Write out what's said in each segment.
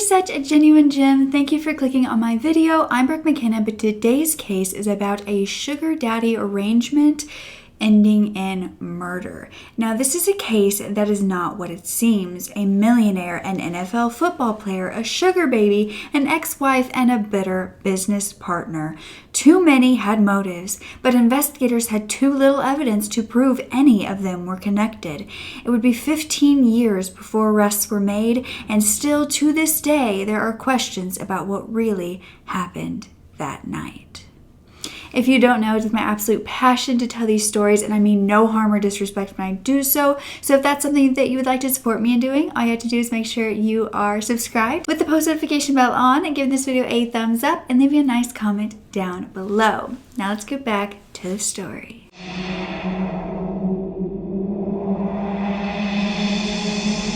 such a genuine gem. Thank you for clicking on my video. I'm Brooke Makenna, but today's case is about a sugar daddy arrangement ending in murder. Now, this is a case that is not what it seems. A millionaire, an NFL football player, a sugar baby, an ex-wife, and a bitter business partner. Too many had motives, but investigators had too little evidence to prove any of them were connected. It would be 15 years before arrests were made, and still to this day, there are questions about what really happened that night. If you don't know, it is my absolute passion to tell these stories, and I mean no harm or disrespect when I do so. So if that's something that you would like to support me in doing, all you have to do is make sure you are subscribed with the post notification bell on and give this video a thumbs up and leave me a nice comment down below. Now let's get back to the story.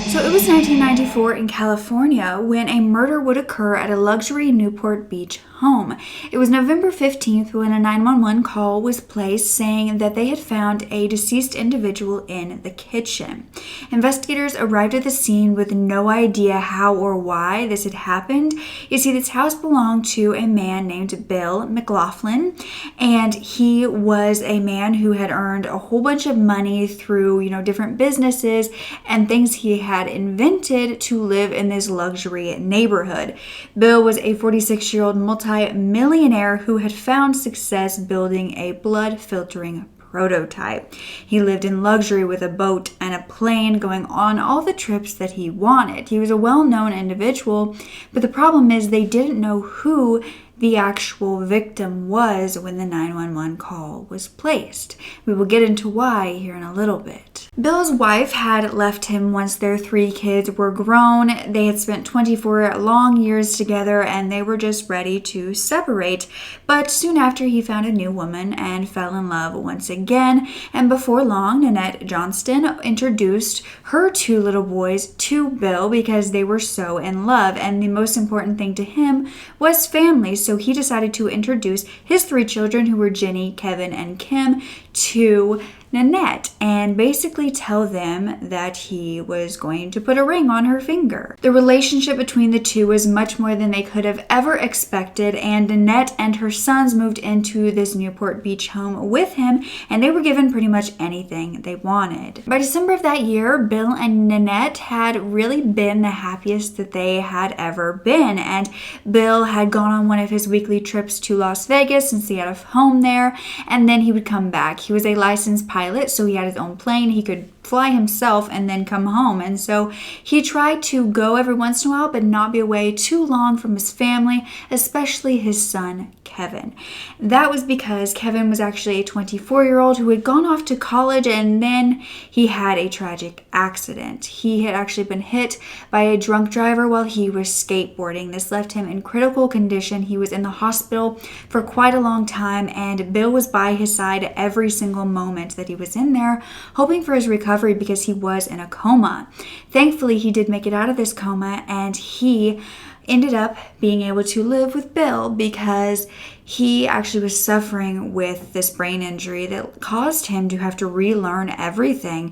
So it was 1994 in California when a murder would occur at a luxury Newport Beach home. It was November 15th when a 911 call was placed saying that they had found a deceased individual in the kitchen. Investigators arrived at the scene with no idea how or why this had happened. You see, this house belonged to a man named Bill McLaughlin, and he was a man who had earned a whole bunch of money through, different businesses and things he had invented to live in this luxury neighborhood. Bill was a 46-year-old multi-millionaire who had found success building a blood filtering prototype. He lived in luxury with a boat and a plane, going on all the trips that he wanted. He was a well-known individual, but the problem is they didn't know who the actual victim was when the 911 call was placed. We will get into why here in a little bit. Bill's wife had left him once their 3 kids were grown. They had spent 24 long years together and they were just ready to separate. But soon after, he found a new woman and fell in love once again. And before long, Nanette Johnston introduced her 2 little boys to Bill because they were so in love. And the most important thing to him was family. So he decided to introduce his 3 children, who were Jenny, Kevin, and Kim, to Nanette and basically tell them that he was going to put a ring on her finger. The relationship between the two was much more than they could have ever expected, and Nanette and her sons moved into this Newport Beach home with him, and they were given pretty much anything they wanted. By December of that year, Bill and Nanette had really been the happiest that they had ever been, and Bill had gone on one of his weekly trips to Las Vegas since he had a home there, and then he would come back. He was a licensed pilot, so he had his own plane. He could fly himself and then come home. And so he tried to go every once in a while, but not be away too long from his family, especially his son, Kevin. That was because Kevin was actually a 24-year-old who had gone off to college, and then he had a tragic accident. He had actually been hit by a drunk driver while he was skateboarding. This left him in critical condition. He was in the hospital for quite a long time, and Bill was by his side every single moment that he was in there, hoping for his recovery because he was in a coma. Thankfully, he did make it out of this coma, and he ended up being able to live with Bill because he actually was suffering with this brain injury that caused him to have to relearn everything,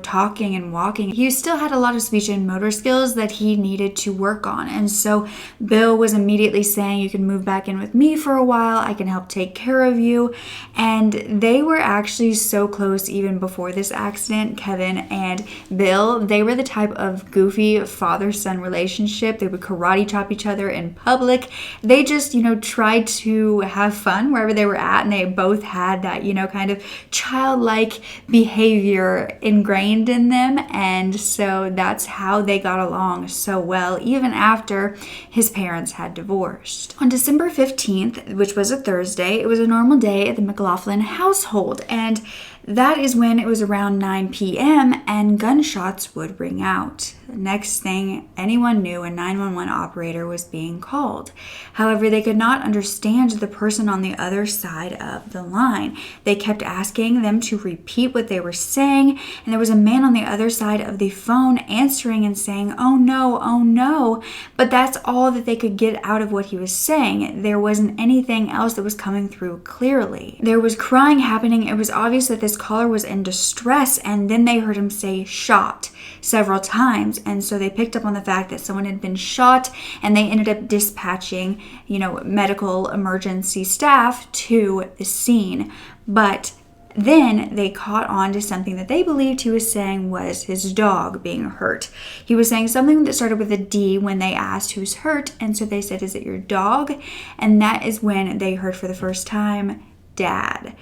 talking and walking. He still had a lot of speech and motor skills that he needed to work on. And so Bill was immediately saying, "You can move back in with me for a while. I can help take care of you." And they were actually so close even before this accident. Kevin and Bill, they were the type of goofy father-son relationship. They would karate chop each other in public. They just, tried to have fun wherever they were at, and they both had that, kind of childlike behavior ingrained in them, and so that's how they got along so well, even after his parents had divorced. On December 15th, which was a Thursday, it was a normal day at the McLaughlin household, and that is when it was around 9 p.m. and gunshots would ring out. The next thing anyone knew, a 911 operator was being called. However, they could not understand the person on the other side of the line. They kept asking them to repeat what they were saying, and there was a man on the other side of the phone answering and saying, "Oh no, oh no," but that's all that they could get out of what he was saying. There wasn't anything else that was coming through clearly. There was crying happening. It was obvious that this this caller was in distress, and then they heard him say shot several times. And so they picked up on the fact that someone had been shot, and they ended up dispatching, medical emergency staff to the scene. But then they caught on to something that they believed he was saying was his dog being hurt. He was saying something that started with a D when they asked who's hurt, and so they said, "Is it your dog?" And that is when they heard for the first time, "Dad."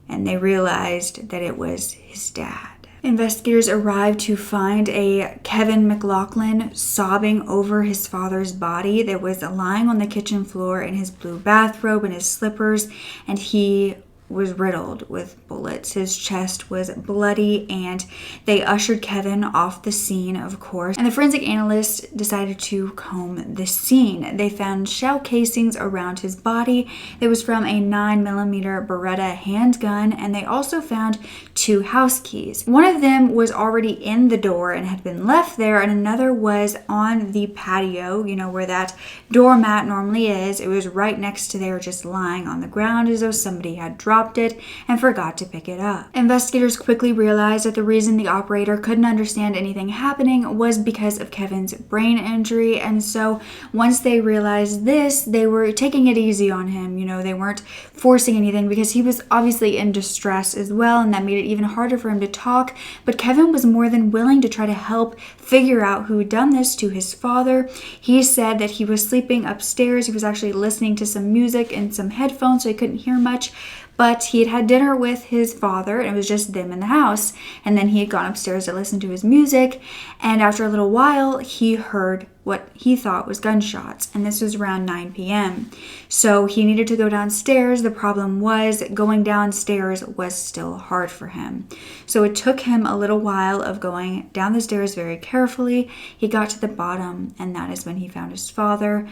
And they realized that it was his dad. Investigators arrived to find a Kevin McLaughlin sobbing over his father's body that was lying on the kitchen floor in his blue bathrobe and his slippers, and he was riddled with bullets. His chest was bloody, and they ushered Kevin off the scene, of course. And the forensic analyst decided to comb the scene. They found shell casings around his body. It was from a 9mm Beretta handgun, and they also found 2 house keys. One of them was already in the door and had been left there, and another was on the patio, where that doormat normally is. It was right next to there, just lying on the ground as though somebody had dropped it and forgot to pick it up. Investigators quickly realized that the reason the operator couldn't understand anything happening was because of Kevin's brain injury, and so once they realized this, they were taking it easy on him. They weren't forcing anything because he was obviously in distress as well, and that made it even harder for him to talk. But Kevin was more than willing to try to help figure out who had done this to his father. He said that he was sleeping upstairs. He was actually listening to some music and some headphones, so he couldn't hear much. But he had had dinner with his father, and it was just them in the house. And then he had gone upstairs to listen to his music. And after a little while, he heard what he thought was gunshots. And this was around 9 p.m. So he needed to go downstairs. The problem was going downstairs was still hard for him. So it took him a little while of going down the stairs very carefully. He got to the bottom, and that is when he found his father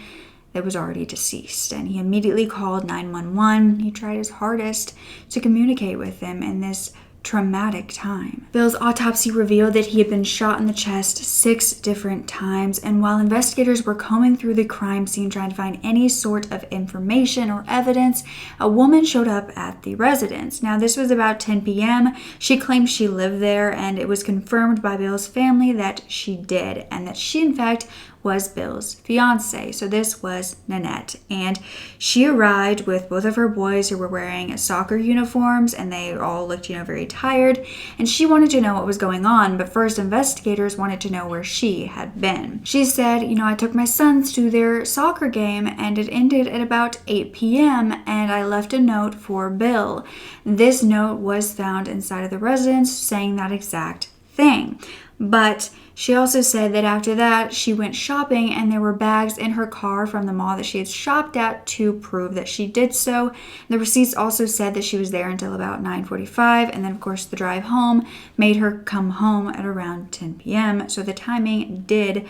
that was already deceased, and he immediately called 911. He tried his hardest to communicate with them in this traumatic time. Bill's autopsy revealed that he had been shot in the chest 6 different times, and while investigators were combing through the crime scene trying to find any sort of information or evidence, a woman showed up at the residence. Now, this was about 10 p.m. She claimed she lived there, and it was confirmed by Bill's family that she did, and that she, in fact, was Bill's fiance. So this was Nanette, and she arrived with both of her boys who were wearing soccer uniforms, and they all looked, very tired, and she wanted to know what was going on. But first, investigators wanted to know where she had been. She said, I took my sons to their soccer game, and it ended at about 8 p.m. and I left a note for Bill. This note was found inside of the residence saying that exact thing. But she also said that after that, she went shopping, and there were bags in her car from the mall that she had shopped at to prove that she did so. The receipts also said that she was there until about 9:45, and then, of course, the drive home made her come home at around 10 p.m., so the timing did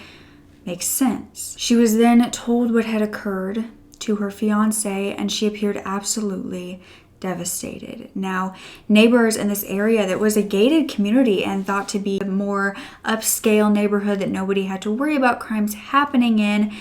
make sense. She was then told what had occurred to her fiancé, and she appeared absolutely devastated. Now, neighbors in this area that was a gated community and thought to be a more upscale neighborhood that nobody had to worry about crimes happening in,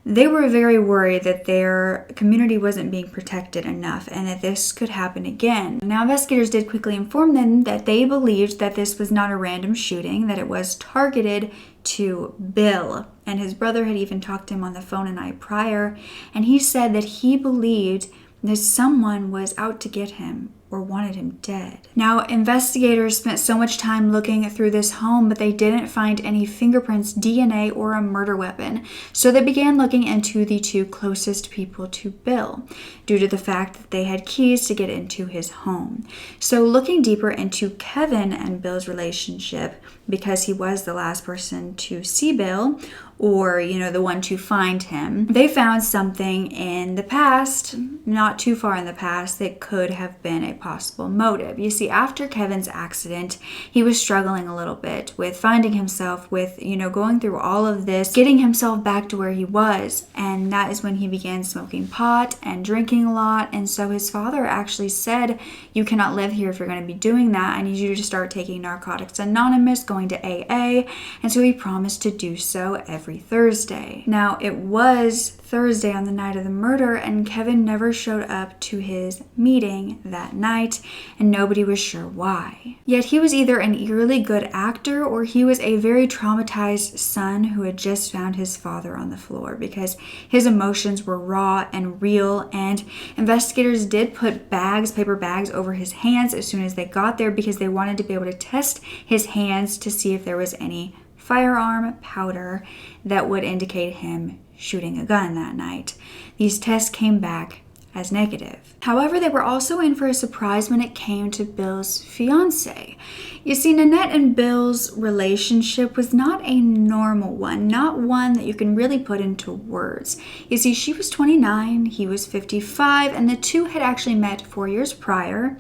they were very worried that their community wasn't being protected enough and that this could happen again. Now, investigators did quickly inform them that they believed that this was not a random shooting, that it was targeted to Bill. And his brother had even talked to him on the phone a night prior, and he said that he believed that someone was out to get him or wanted him dead. Now, investigators spent so much time looking through this home, but they didn't find any fingerprints, DNA, or a murder weapon. So they began looking into the 2 closest people to Bill, due to the fact that they had keys to get into his home. So looking deeper into Kevin and Bill's relationship, because he was the last person to see Bill, or, the one to find him, they found something in the past, not too far in the past, that could have been a possible motive. You see, after Kevin's accident, he was struggling a little bit with finding himself, with, going through all of this, getting himself back to where he was. And that is when he began smoking pot and drinking a lot. And so his father actually said, "You cannot live here if you're going to be doing that. I need you to start taking Narcotics Anonymous, going to AA." And so he promised to do so every every Thursday. Now, it was Thursday on the night of the murder, and Kevin never showed up to his meeting that night, and nobody was sure why. Yet he was either an eerily good actor or he was a very traumatized son who had just found his father on the floor, because his emotions were raw and real, and investigators did put paper bags over his hands as soon as they got there because they wanted to be able to test his hands to see if there was any firearm powder that would indicate him shooting a gun that night. These tests came back as negative. However, they were also in for a surprise when it came to Bill's fiancée. You see, Nanette and Bill's relationship was not a normal one, not one that you can really put into words. You see, she was 29, he was 55, and the two had actually met 4 years prior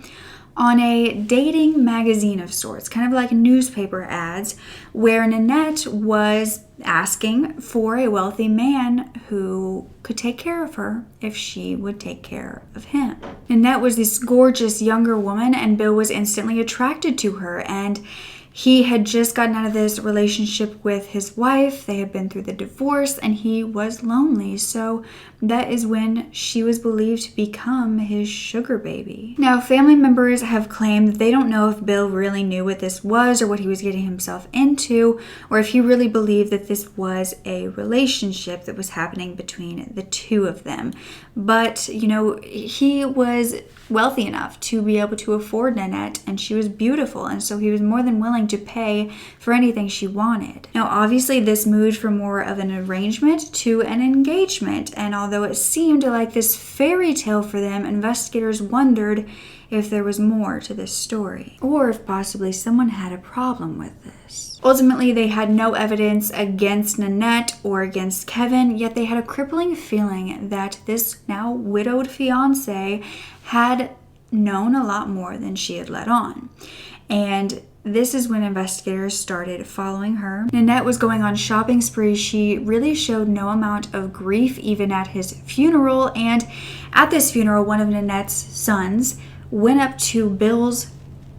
on a dating magazine of sorts, kind of like newspaper ads, where Nanette was asking for a wealthy man who could take care of her if she would take care of him. Nanette was this gorgeous younger woman, and Bill was instantly attracted to her, and he had just gotten out of this relationship with his wife. They had been through the divorce, and he was lonely. So that is when she was believed to become his sugar baby. Now, family members have claimed that they don't know if Bill really knew what this was or what he was getting himself into, or if he really believed that this was a relationship that was happening between the two of them. But, you know, he was wealthy enough to be able to afford Nanette, and she was beautiful, and so he was more than willing to pay for anything she wanted. Now, obviously, this moved from more of an arrangement to an engagement, and although it seemed like this fairy tale for them, investigators wondered if there was more to this story, or if possibly someone had a problem with this. Ultimately, they had no evidence against Nanette or against Kevin, yet they had a crippling feeling that this now widowed fiancé had known a lot more than she had let on. And this is when investigators started following her. Nanette was going on shopping sprees. She really showed no amount of grief even at his funeral. And at this funeral, one of Nanette's sons went up to Bill's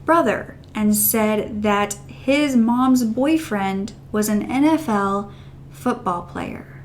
brother and said that his mom's boyfriend was an NFL football player.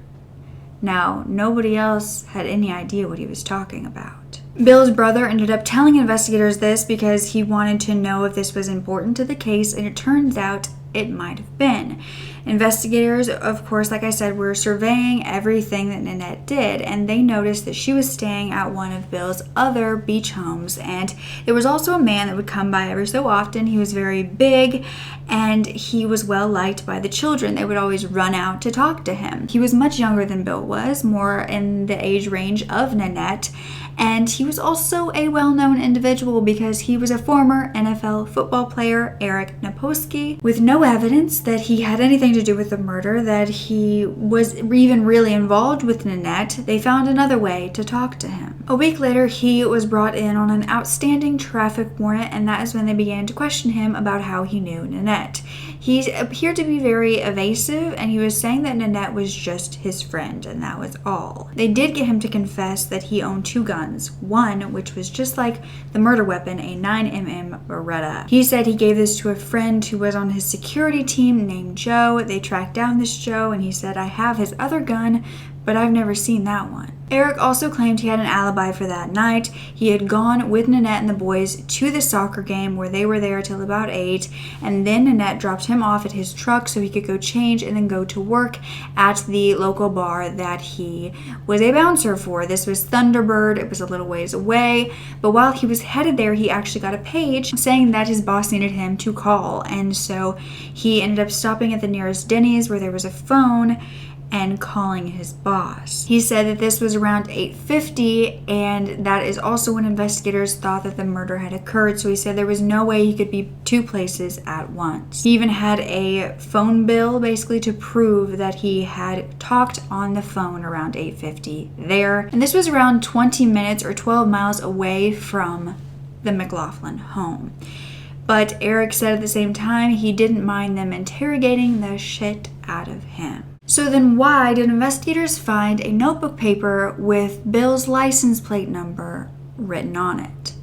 Now, nobody else had any idea what he was talking about. Bill's brother ended up telling investigators this because he wanted to know if this was important to the case, and it turns out it might have been. Investigators, of course, like I said, were surveying everything that Nanette did, and they noticed that she was staying at one of Bill's other beach homes, and there was also a man that would come by every so often. He was very big, and he was well liked by the children. They would always run out to talk to him. He was much younger than Bill was, more in the age range of Nanette, and he was also a well-known individual because he was a former NFL football player, Eric Naposki, with no evidence that he had anything to do with the murder, that he was even really involved with Nanette. They found another way to talk to him. A week later, he was brought in on an outstanding traffic warrant, and that is when they began to question him about how he knew Nanette. He appeared to be very evasive, and he was saying that Nanette was just his friend, and that was all. They did get him to confess that he owned 2 guns, one which was just like the murder weapon, a 9mm Beretta. He said he gave this to a friend who was on his security team named Joe. They tracked down this Joe, and he said, "I have his other gun, but I've never seen that one." Eric also claimed he had an alibi for that night. He had gone with Nanette and the boys to the soccer game where they were there till about 8, and then Nanette dropped him off at his truck so he could go change and then go to work at the local bar that he was a bouncer for. This was Thunderbird. It was a little ways away, but while he was headed there, he actually got a page saying that his boss needed him to call, and so he ended up stopping at the nearest Denny's where there was a phone and calling his boss. He said that this was around 8:50, and that is also when investigators thought that the murder had occurred, so he said there was no way he could be 2 places at once. He even had a phone bill basically to prove that he had talked on the phone around 8:50 there, and this was around 20 minutes or 12 miles away from the McLaughlin home. But Eric said at the same time he didn't mind them interrogating the shit out of him. So then why did investigators find a notebook paper with Bill's license plate number written on it?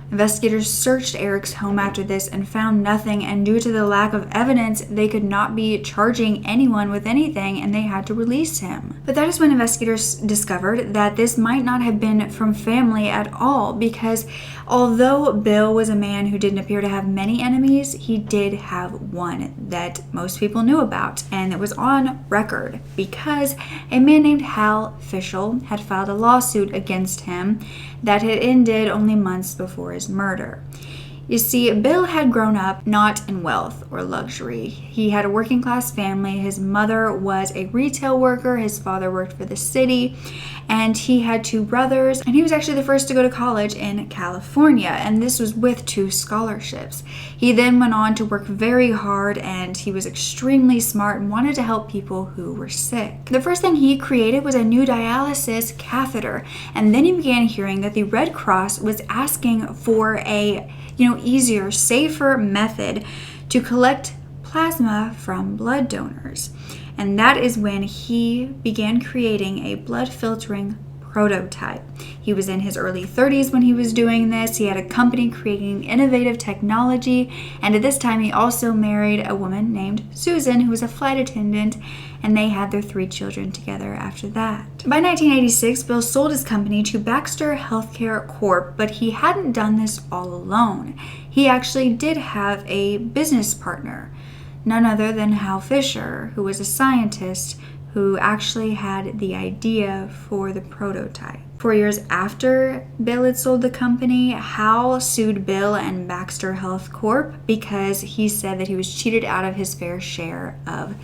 Investigators searched Eric's home after this and found nothing, and due to the lack of evidence, they could not be charging anyone with anything and they had to release him. But that is when investigators discovered that this might not have been from family at all, because although Bill was a man who didn't appear to have many enemies, he did have one that most people knew about, and it was on record because a man named Hal Fishel had filed a lawsuit against him that had ended only months before his murder. You see, Bill had grown up not in wealth or luxury. He had a working class family. His mother was a retail worker. His father worked for the city, and he had 2 brothers, and he was actually the first to go to college in California, and this was with 2 scholarships. He then went on to work very hard, and he was extremely smart and wanted to help people who were sick. The first thing he created was a new dialysis catheter, and then he began hearing that the Red Cross was asking for a easier, safer method to collect plasma from blood donors. And that is when he began creating a blood filtering prototype. He was in his early 30s when he was doing this. He had a company creating innovative technology, and at this time he also married a woman named Susan, who was a flight attendant, and they had their 3 children together after that. By 1986, Bill sold his company to Baxter Healthcare Corp., but he hadn't done this all alone. He actually did have a business partner, none other than Hal Fisher, who was a scientist who actually had the idea for the prototype. 4 years after Bill had sold the company, Hal sued Bill and Baxter Health Corp. Because he said that he was cheated out of his fair share of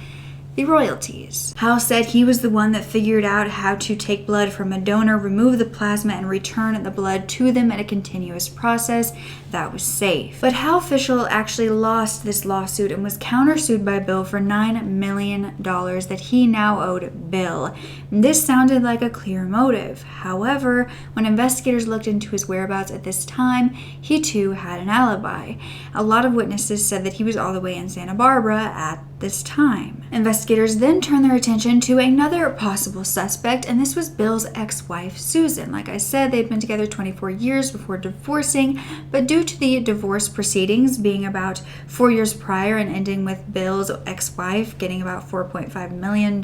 the royalties. Hal said he was the one that figured out how to take blood from a donor, remove the plasma, and return the blood to them in a continuous process that was safe. But Hal Fishel actually lost this lawsuit and was countersued by Bill for $9 million that he now owed Bill. This sounded like a clear motive. However, when investigators looked into his whereabouts at this time, he too had an alibi. A lot of witnesses said that he was all the way in Santa Barbara at this time. Investigators then turned their attention to another possible suspect, and this was Bill's ex-wife, Susan. Like I said, they'd been together 24 years before divorcing, but due to the divorce proceedings being about 4 years prior and ending with Bill's ex-wife getting about $4.5 million,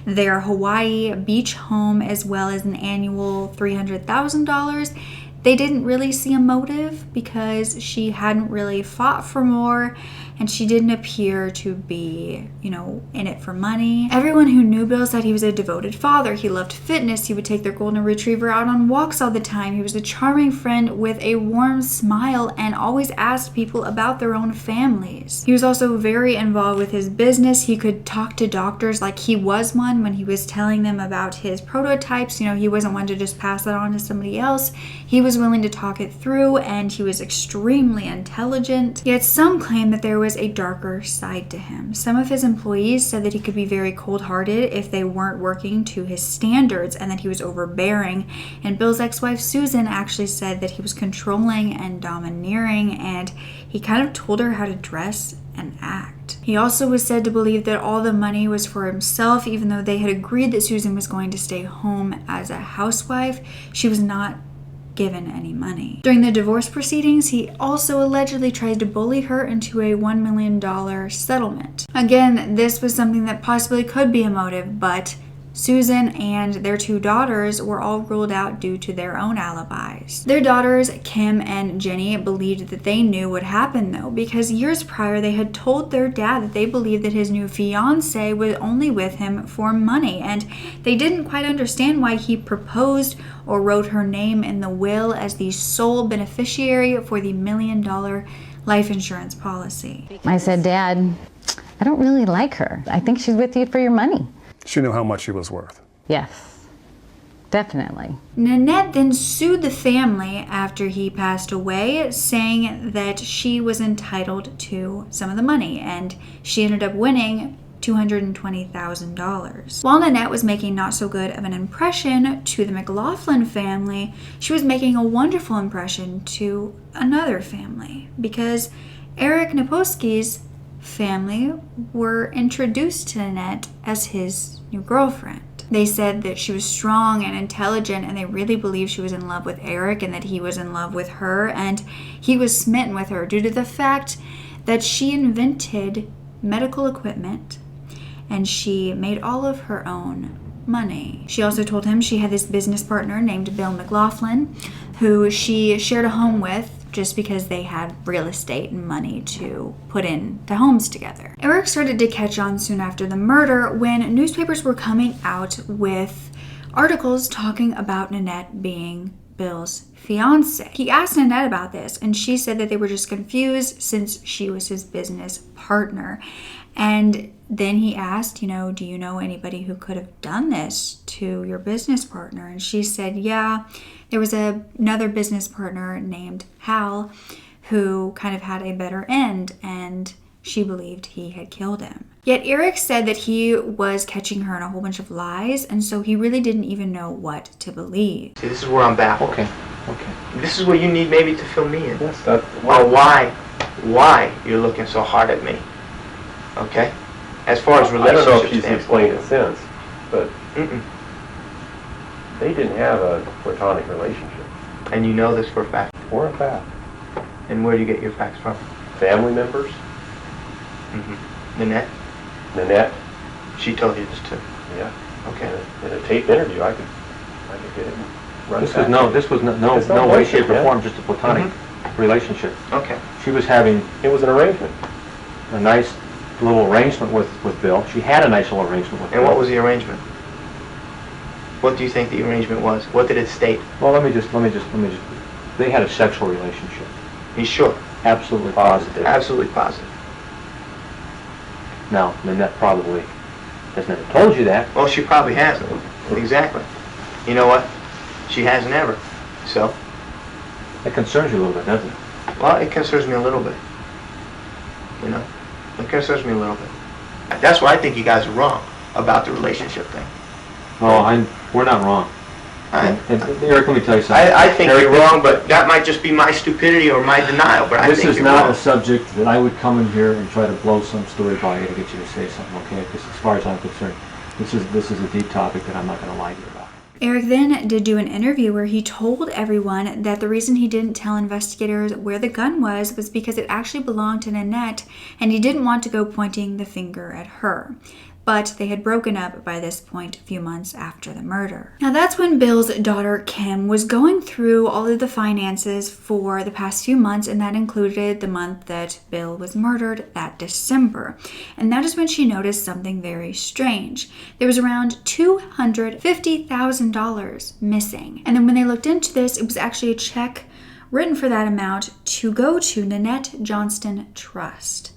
their Hawaii beach home, as well as an annual $300,000, they didn't really see a motive because she hadn't really fought for more and she didn't appear to be, in it for money. Everyone who knew Bill said he was a devoted father. He loved fitness. He would take their golden retriever out on walks all the time. He was a charming friend with a warm smile and always asked people about their own families. He was also very involved with his business. He could talk to doctors like he was one when he was telling them about his prototypes. He wasn't one to just pass that on to somebody else. He was willing to talk it through, and he was extremely intelligent. Yet some claim that there was a darker side to him. Some of his employees said that he could be very cold-hearted if they weren't working to his standards and that he was overbearing. And Bill's ex-wife Susan actually said that he was controlling and domineering, and he kind of told her how to dress and act. He also was said to believe that all the money was for himself, even though they had agreed that Susan was going to stay home as a housewife. She was not given any money. During the divorce proceedings, he also allegedly tried to bully her into a $1 million settlement. Again, this was something that possibly could be a motive, but Susan and their 2 daughters were all ruled out due to their own alibis. Their daughters, Kim and Jenny, believed that they knew what happened though, because years prior they had told their dad that they believed that his new fiancée was only with him for money, and they didn't quite understand why he proposed or wrote her name in the will as the sole beneficiary for the $1 million life insurance policy. I said, Dad, I don't really like her. I think she's with you for your money. She knew how much she was worth. Yes, definitely. Nanette then sued the family after he passed away, saying that she was entitled to some of the money, and she ended up winning $220,000. While Nanette was making not so good of an impression to the McLaughlin family, she was making a wonderful impression to another family, because Eric Naposki's family were introduced to Nanette as his new girlfriend. They said that she was strong and intelligent, and they really believed she was in love with Eric and that he was in love with her, and he was smitten with her due to the fact that she invented medical equipment and she made all of her own money. She also told him she had this business partner named Bill McLaughlin, who she shared a home with just because they had real estate and money to put into homes together. Eric started to catch on soon after the murder when newspapers were coming out with articles talking about Nanette being Bill's fiance. He asked Nanette about this, and she said that they were just confused since she was his business partner. And then he asked, do you know anybody who could have done this to your business partner? And she said, yeah, there was another business partner named Hal who kind of had a better end, and she believed he had killed him. Yet Eric said that he was catching her in a whole bunch of lies, and so he really didn't even know what to believe. See, this is where I'm baffled. Okay. This is where you need maybe to fill me in. Yes, Why you're looking so hard at me. Okay? As far as I relationships. don't know if she's explained it since, but they didn't have a platonic relationship. And you know this for a fact. For a fact. And where do you get your facts from? Family members, Nanette? Nanette. She told you this too. Yeah. Okay. In a taped interview, I could get it and run This back. was no It's not way, bullshit, shape, or man. form, just a platonic relationship. Okay. She was having It was an arrangement. a nice little arrangement with Bill. She had a nice little arrangement with Bill. And what was the arrangement? What do you think the arrangement was? What did it state? Well, let me just. They had a sexual relationship. You sure? Absolutely positive. Absolutely positive. Now, Nanette probably has never told you that. Well, she probably hasn't. Exactly. You know what? She hasn't ever. So? That concerns you a little bit, doesn't it? Well, it concerns me a little bit. It concerns me a little bit. That's why I think you guys are wrong about the relationship thing. No, we're not wrong. And Eric, let me tell you something. I think Eric, you're wrong, but that might just be my stupidity or my denial, but I This think is you're not wrong. a subject that I would come in here and try to blow some story by you to get you to say something, okay? Because as far as I'm concerned, this is a deep topic that I'm not going to lie to you about. Eric then did do an interview where he told everyone that the reason he didn't tell investigators where the gun was because it actually belonged to Nanette, and he didn't want to go pointing the finger at her. But they had broken up by this point a few months after the murder. Now that's when Bill's daughter Kim was going through all of the finances for the past few months, and that included the month that Bill was murdered, that December. And that is when she noticed something very strange. There was around $250,000 missing. And then when they looked into this, it was actually a check written for that amount to go to Nanette Johnston Trust.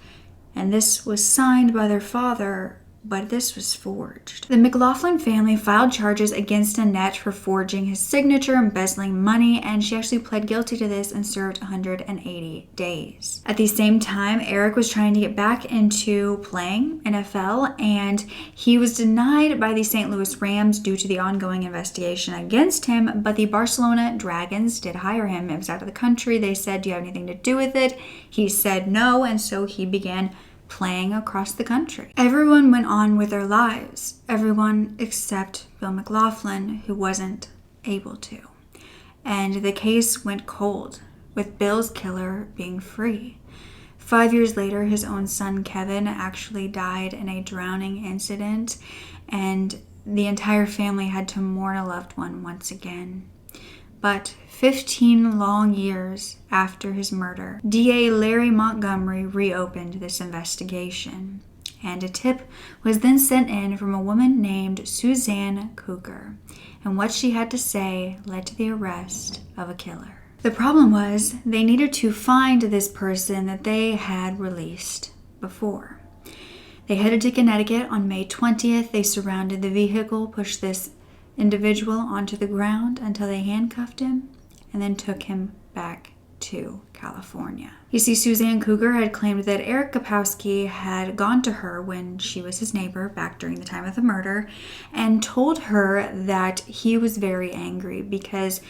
And this was signed by their father, but this was forged. The McLaughlin family filed charges against Nanette for forging his signature, embezzling money, and she actually pled guilty to this and served 180 days. At the same time, Eric was trying to get back into playing NFL, and he was denied by the St. Louis Rams due to the ongoing investigation against him, but the Barcelona Dragons did hire him. It was out of the country. They said, "Do you have anything to do with it?" He said no, and so he began playing across the country. Everyone went on with their lives. Everyone except Bill McLaughlin, who wasn't able to. And the case went cold, with Bill's killer being free. 5 years later, his own son Kevin actually died in a drowning incident, and the entire family had to mourn a loved one once again. But 15 long years after his murder, DA Larry Montgomery reopened this investigation, and a tip was then sent in from a woman named Suzanne Cougar, and what she had to say led to the arrest of a killer. The problem was they needed to find this person that they had released before. They headed to Connecticut on May 20th. They surrounded the vehicle, pushed this individual onto the ground until they handcuffed him and then took him back to California. You see, Suzanne Cougar had claimed that Eric Kapowski had gone to her when she was his neighbor back during the time of the murder and told her that he was very angry because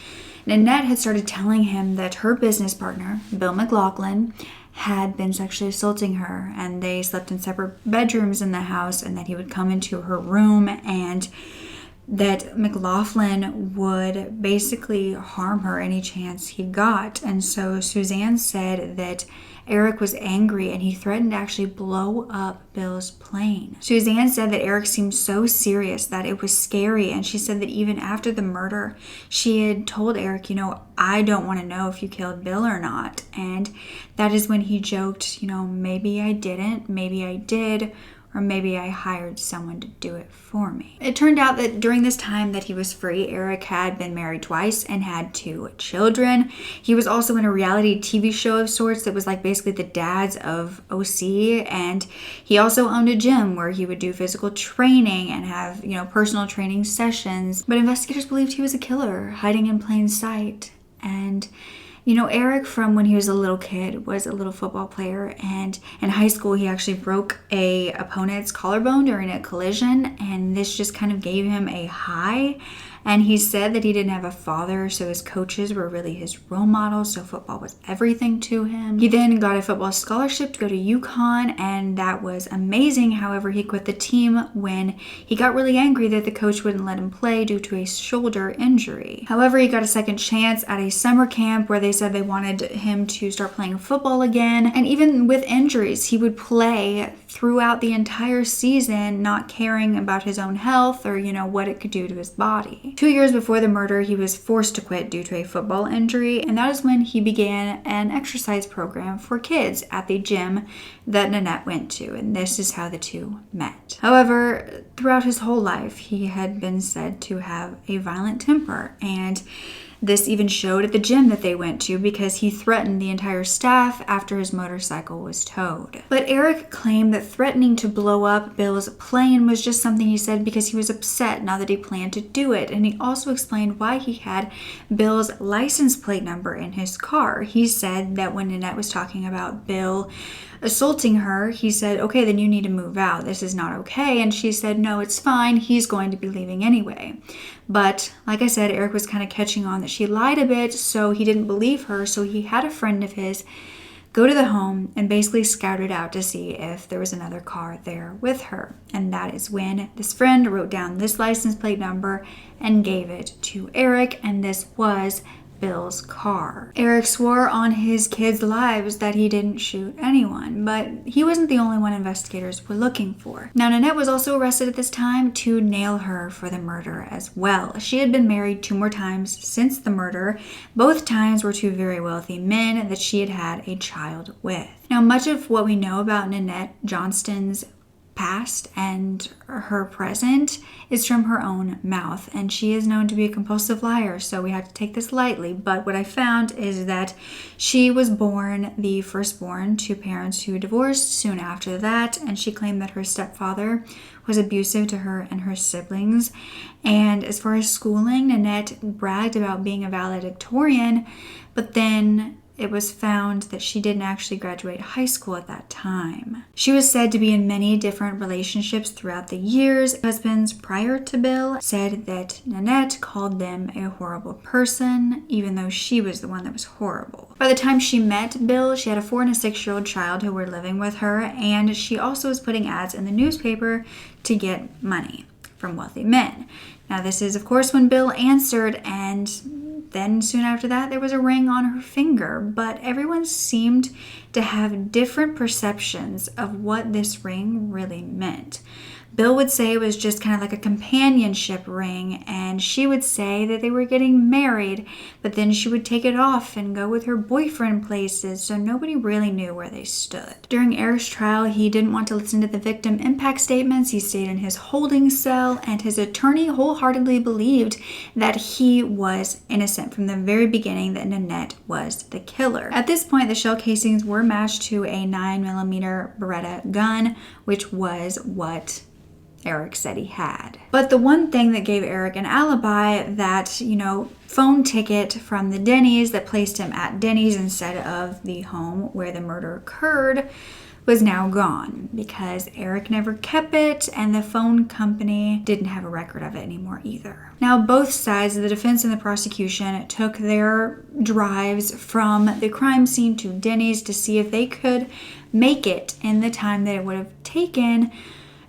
Nanette had started telling him that her business partner, Bill McLaughlin, had been sexually assaulting her, and they slept in separate bedrooms in the house, and that he would come into her room and that McLaughlin would basically harm her any chance he got. And so Suzanne said that Eric was angry and he threatened to actually blow up Bill's plane. Suzanne said that Eric seemed so serious that it was scary, and she said that even after the murder, she had told Eric, I don't want to know if you killed Bill or not. And that is when he joked, maybe I didn't, maybe I did, or maybe I hired someone to do it for me. It turned out that during this time that he was free, Eric had been married twice and had 2 children. He was also in a reality TV show of sorts that was like basically the dads of OC, and he also owned a gym where he would do physical training and have, personal training sessions. But investigators believed he was a killer hiding in plain sight. And Eric, from when he was a little kid, was a little football player, and in high school he actually broke a opponent's collarbone during a collision, and this just kind of gave him a high. And he said that he didn't have a father, so his coaches were really his role models, so football was everything to him. He then got a football scholarship to go to UConn, and that was amazing. However, he quit the team when he got really angry that the coach wouldn't let him play due to a shoulder injury. However, he got a second chance at a summer camp where they said they wanted him to start playing football again. And even with injuries, he would play throughout the entire season, not caring about his own health or, what it could do to his body. 2 years before the murder, he was forced to quit due to a football injury, and that is when he began an exercise program for kids at the gym that Nanette went to, and this is how the two met. However, throughout his whole life, he had been said to have a violent temper, and this even showed at the gym that they went to because he threatened the entire staff after his motorcycle was towed. But Eric claimed that threatening to blow up Bill's plane was just something he said because he was upset, not that he planned to do it. And he also explained why he had Bill's license plate number in his car. He said that when Nanette was talking about Bill assaulting her, he said, okay, then you need to move out. This is not okay. And she said, no, it's fine. He's going to be leaving anyway. But like I said, Eric was kind of catching on that she lied a bit, so he didn't believe her. So he had a friend of his go to the home and basically scout it out to see if there was another car there with her. And that is when this friend wrote down this license plate number and gave it to Eric, and this was Bill's car. Eric swore on his kids' lives that he didn't shoot anyone, but he wasn't the only one investigators were looking for. Now, Nanette was also arrested at this time to nail her for the murder as well. She had been married 2 more times since the murder. Both times were to very wealthy men that she had had a child with. Now, much of what we know about Nanette Johnston's past and her present is from her own mouth, and she is known to be a compulsive liar, so we have to take this lightly. But what I found is that she was born the firstborn to parents who divorced soon after that, and she claimed that her stepfather was abusive to her and her siblings. And as far as schooling, Nanette bragged about being a valedictorian, but then it was found that she didn't actually graduate high school at that time. She was said to be in many different relationships throughout the years. Husbands prior to Bill said that Nanette called them a horrible person, even though she was the one that was horrible. By the time she met Bill, she had a 4- and 6-year-old child who were living with her, and she also was putting ads in the newspaper to get money from wealthy men. Now, this is, of course, when Bill answered, and then soon after that, there was a ring on her finger, but everyone seemed to have different perceptions of what this ring really meant. Bill would say it was just kind of like a companionship ring, and she would say that they were getting married, but then she would take it off and go with her boyfriend places, so nobody really knew where they stood. During Eric's trial, he didn't want to listen to the victim impact statements. He stayed in his holding cell, and his attorney wholeheartedly believed that he was innocent from the very beginning, that Nanette was the killer. At this point, the shell casings were matched to a 9mm Beretta gun, which was what Eric said he had. But the one thing that gave Eric an alibi, that, phone ticket from the Denny's that placed him at Denny's instead of the home where the murder occurred, was now gone because Eric never kept it, and the phone company didn't have a record of it anymore either. Now, both sides, the defense and the prosecution, took their drives from the crime scene to Denny's to see if they could make it in the time that it would have taken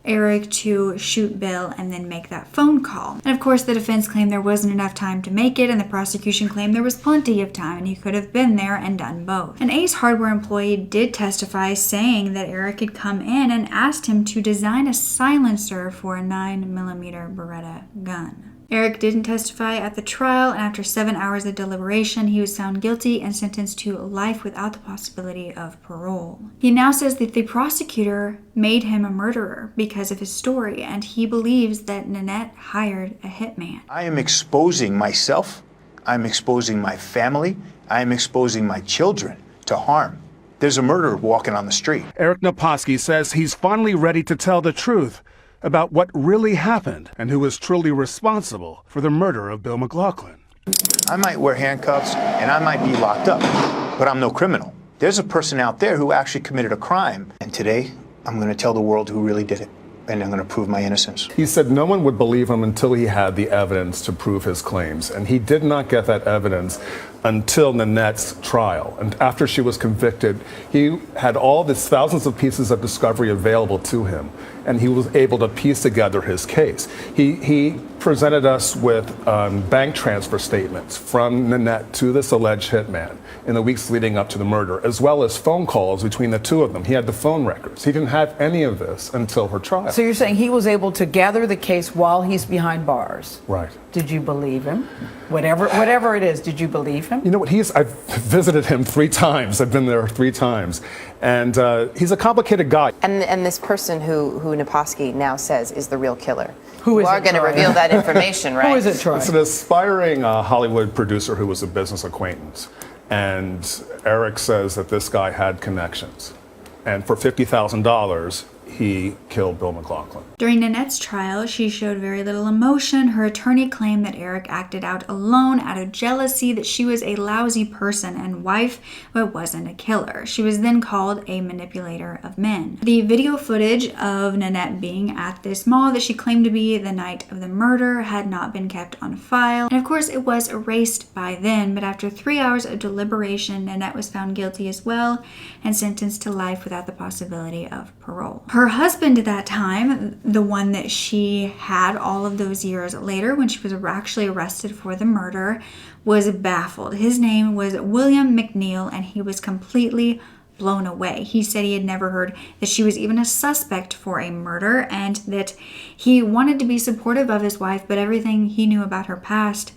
Eric to shoot Bill and then make that phone call. And of course, the defense claimed there wasn't enough time to make it, and the prosecution claimed there was plenty of time and he could have been there and done both. An Ace Hardware employee did testify, saying that Eric had come in and asked him to design a silencer for a 9mm Beretta gun. Eric didn't testify at the trial, and after 7 hours of deliberation, he was found guilty and sentenced to life without the possibility of parole. He now says that the prosecutor made him a murderer because of his story, and he believes that Nanette hired a hitman. I am exposing myself, I'm exposing my family, I am exposing my children to harm. There's a murderer walking on the street. Eric Naposki says he's finally ready to tell the truth about what really happened and who was truly responsible for the murder of Bill McLaughlin. I might wear handcuffs and I might be locked up, but I'm no criminal. There's a person out there who actually committed a crime, and today I'm going to tell the world who really did it, and I'm going to prove my innocence. He said no one would believe him until he had the evidence to prove his claims, and he did not get that evidence until Nanette's trial. And after she was convicted, he had all these thousands of pieces of discovery available to him, and he was able to piece together his case. He presented us with bank transfer statements from Nanette to this alleged hitman in the weeks leading up to the murder, as well as phone calls between the two of them. He had the phone records. He didn't have any of this until her trial. So you're saying he was able to gather the case while he's behind bars? Right. Did you believe him? Whatever it is, did you believe him? You know what, I've visited him 3 times. I've been there 3 times. And he's a complicated guy. And this person who Naposki now says is the real killer. Who is you are it, going to Troy? reveal that information, right? Who is it, Troy? It's an aspiring Hollywood producer who was a business acquaintance. And Eric says that this guy had connections. And for $50,000, he killed Bill McLaughlin. During Nanette's trial, she showed very little emotion. Her attorney claimed that Eric acted out alone out of jealousy, that she was a lousy person and wife, but wasn't a killer. She was then called a manipulator of men. The video footage of Nanette being at this mall that she claimed to be the night of the murder had not been kept on file. And of course, it was erased by then, but after 3 hours of deliberation, Nanette was found guilty as well and sentenced to life without the possibility of parole. Her husband at that time, the one that she had all of those years later when she was actually arrested for the murder, was baffled. His name was William McNeil, and he was completely blown away. He said he had never heard that she was even a suspect for a murder, and that he wanted to be supportive of his wife, but everything he knew about her past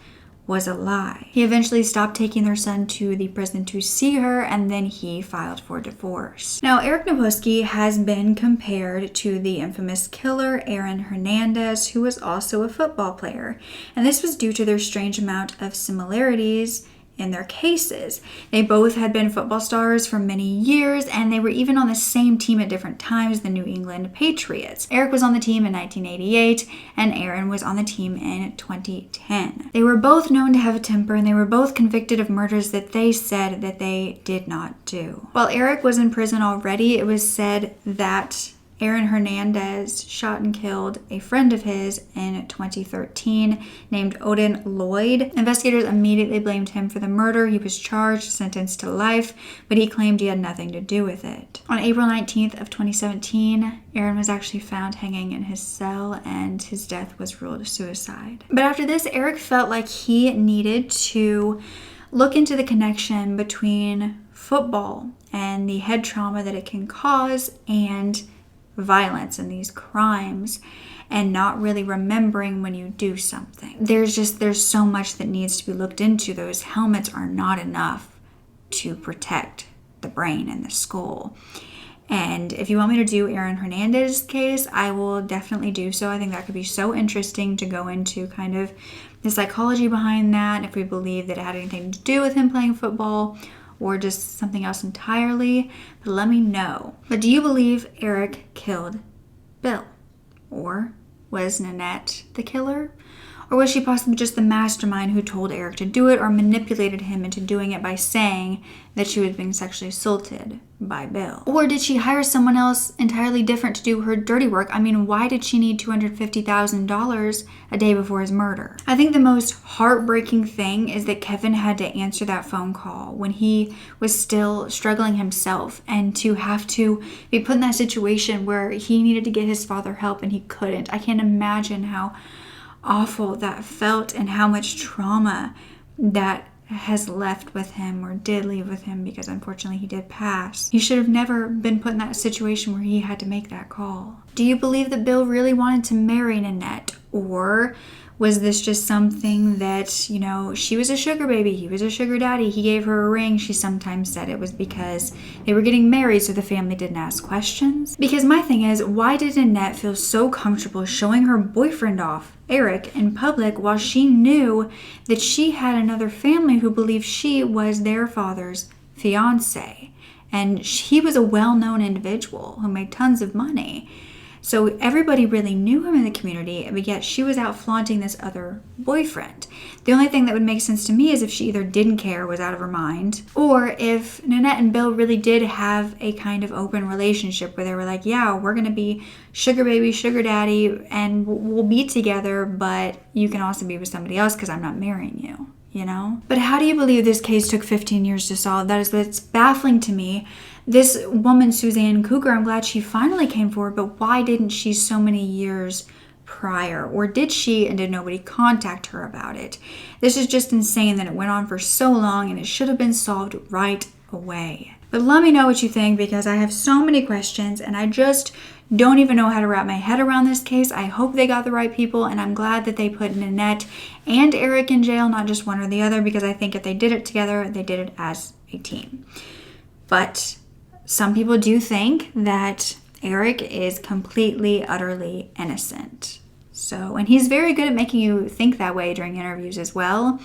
was a lie. He eventually stopped taking their son to the prison to see her, and then he filed for divorce. Now, Eric Naposki has been compared to the infamous killer Aaron Hernandez, who was also a football player, and this was due to their strange amount of similarities in their cases. They both had been football stars for many years, and they were even on the same team at different times, the New England Patriots. Eric was on the team in 1988, and Aaron was on the team in 2010. They were both known to have a temper, and they were both convicted of murders that they said that they did not do. While Eric was in prison already, it was said that Aaron Hernandez shot and killed a friend of his in 2013 named Odin Lloyd. Investigators immediately blamed him for the murder. He was charged, sentenced to life, but he claimed he had nothing to do with it. On April 19th of 2017, Aaron was actually found hanging in his cell, and his death was ruled a suicide. But after this, Eric felt like he needed to look into the connection between football and the head trauma that it can cause, and violence and these crimes, and not really remembering when you do something. There's so much that needs to be looked into. Those helmets are not enough to protect the brain and the skull. And if you want me to do Aaron Hernandez's case, I will definitely do so. I think that could be so interesting to go into kind of the psychology behind that, if we believe that it had anything to do with him playing football or just something else entirely. But let me know. But do you believe Eric killed Bill? Or was Nanette the killer? Or was she possibly just the mastermind who told Eric to do it or manipulated him into doing it by saying that she was being sexually assaulted by Bill? Or did she hire someone else entirely different to do her dirty work? I mean, why did she need $250,000 a day before his murder? I think the most heartbreaking thing is that Kevin had to answer that phone call when he was still struggling himself, and to have to be put in that situation where he needed to get his father help and he couldn't. I can't imagine how awful that felt and how much trauma that has left with him, or did leave with him, because unfortunately he did pass. He should have never been put in that situation where he had to make that call. Do you believe that Bill really wanted to marry Nanette, or was this just something that, you know, she was a sugar baby, he was a sugar daddy, he gave her a ring? She sometimes said it was because they were getting married so the family didn't ask questions. Because my thing is, why did Nanette feel so comfortable showing her boyfriend off, Eric, in public, while she knew that she had another family who believed she was their father's fiance? And he was a well-known individual who made tons of money. So everybody really knew him in the community, but yet she was out flaunting this other boyfriend. The only thing that would make sense to me is if she either didn't care, was out of her mind, or if Nanette and Bill really did have a kind of open relationship where they were like, yeah, we're going to be sugar baby, sugar daddy, and we'll be together, but you can also be with somebody else because I'm not marrying you. You know? But how do you believe this case took 15 years to solve? That's baffling to me. This woman, Suzanne Cougar, I'm glad she finally came forward, but why didn't she so many years prior? Or did she, and did nobody contact her about it? This is just insane that it went on for so long, and it should have been solved right away. But let me know what you think, because I have so many questions and I just don't even know how to wrap my head around this case. I hope they got the right people, and I'm glad that they put Nanette and Eric in jail, not just one or the other, because I think if they did it together, they did it as a team. But some people do think that Eric is completely, utterly innocent. So, and he's very good at making you think that way during interviews as well.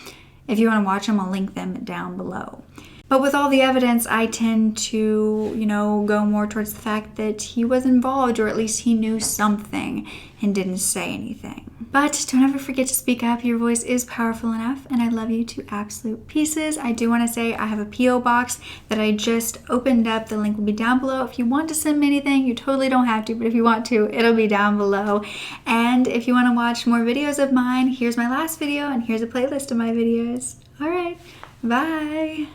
If you want to watch them, I'll link them down below. But with all the evidence, I tend to, go more towards the fact that he was involved, or at least he knew something and didn't say anything. But don't ever forget to speak up. Your voice is powerful enough, and I love you to absolute pieces. I do want to say I have a P.O. box that I just opened up. The link will be down below. If you want to send me anything, you totally don't have to, but if you want to, it'll be down below. And if you want to watch more videos of mine, here's my last video, and here's a playlist of my videos. All right, bye.